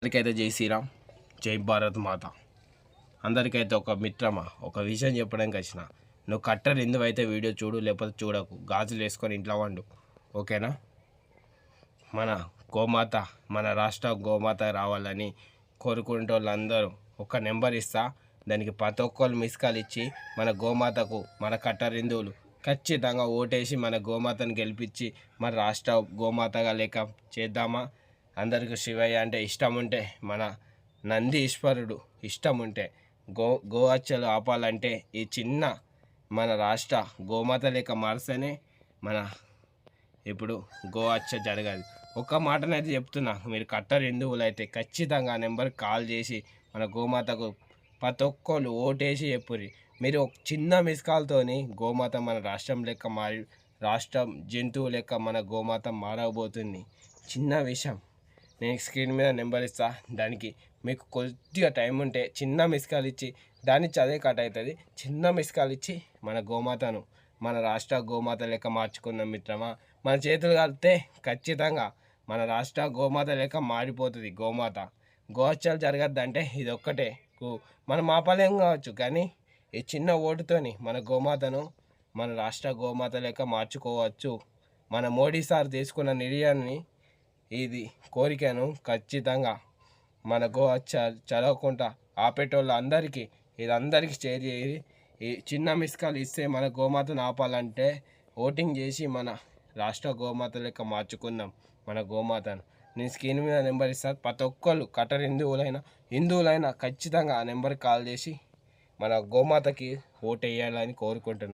అందరికైతే జై శ్రీరామ్, జై భారత్ మాత. అందరికైతే ఒక మిత్రమా, ఒక విషయం చెప్పడానికి వచ్చిన. నువ్వు కట్టర్ ఎందువైతే వీడియో చూడు, లేకపోతే చూడకు. గాజులు వేసుకొని ఇంట్లో వండు, ఓకేనా? మన గోమాత, మన రాష్ట్ర గోమాత రావాలని కోరుకునే వాళ్ళందరూ ఒక నెంబర్ ఇస్తా. దానికి ప్రతి ఒక్కరు మిస్ కాల్ ఇచ్చి మన గోమాతకు, మన కట్టర్ హిందువులు ఖచ్చితంగా ఓటేసి మన గోమాతను గెలిపించి మన రాష్ట్ర గోమాతగా లేక చేద్దామా? అందరికీ శివయ్య అంటే ఇష్టం ఉంటే, మన నంది ఈశ్వరుడు ఇష్టం ఉంటే, గోహత్యలు ఆపాలంటే ఈ చిన్న మన రాష్ట్ర గోమాత లేక మారిస్తేనే మన ఇప్పుడు గోహత్య జరగదు. ఒక్క మాటనైతే చెప్తున్నా, మీరు కట్టర్ హిందువులు అయితే ఖచ్చితంగా ఆ నెంబర్కి కాల్ చేసి మన గోమాతకు ప్రతి ఒక్కరు ఓటేసి చెప్పుర్రి. మీరు ఒక చిన్న మిస్ కాల్తోని గోమాత మన రాష్ట్రం లెక్క మారి, రాష్ట్రం జంతువు లెక్క మన గోమాత మారబోతుంది. చిన్న విషయం, నేను స్క్రీన్ మీద నెంబర్ ఇస్తా. దానికి మీకు కొద్దిగా టైం ఉంటే చిన్న మిస్ కాల్ ఇచ్చి, దాన్ని చదివే కట్ అవుతుంది. చిన్న మిస్ కాల్ ఇచ్చి మన గోమాతను మన రాష్ట్ర గోమాత లెక్క మార్చుకున్నాం మిత్రమా. మన చేతులు కలిపితే ఖచ్చితంగా మన రాష్ట్ర గోమాత లెక్క మారిపోతుంది గోమాత. గోహత్యలు జరగద్దంటే ఇది ఒక్కటే మనం ఆపలేం కావచ్చు, కానీ ఈ చిన్న ఓటుతోని మన గోమాతను మన రాష్ట్ర గోమాత లెక్క మార్చుకోవచ్చు. మన మోడీ సార్ తీసుకున్న నిర్ణయాన్ని, ఇది కోరికను ఖచ్చితంగా మన గోహత్య చదవకుండా ఆపేటోళ్ళు అందరికీ, ఇది అందరికీ షేర్ చేయి. ఈ చిన్న మిస్ కాల్ ఇస్తే మన గోమాతను ఆపాలంటే ఓటింగ్ చేసి మన రాష్ట్ర గోమాత లెక్క మార్చుకుందాం మన గోమాతను. నేను స్క్రీన్ మీద నెంబర్ ఇస్తాను. ప్రతి ఒక్కళ్ళు కట్టర్ హిందువులైనా ఖచ్చితంగా ఆ నెంబర్కి కాల్ చేసి మన గోమాతకి ఓటు వేయాలని కోరుకుంటున్నాను.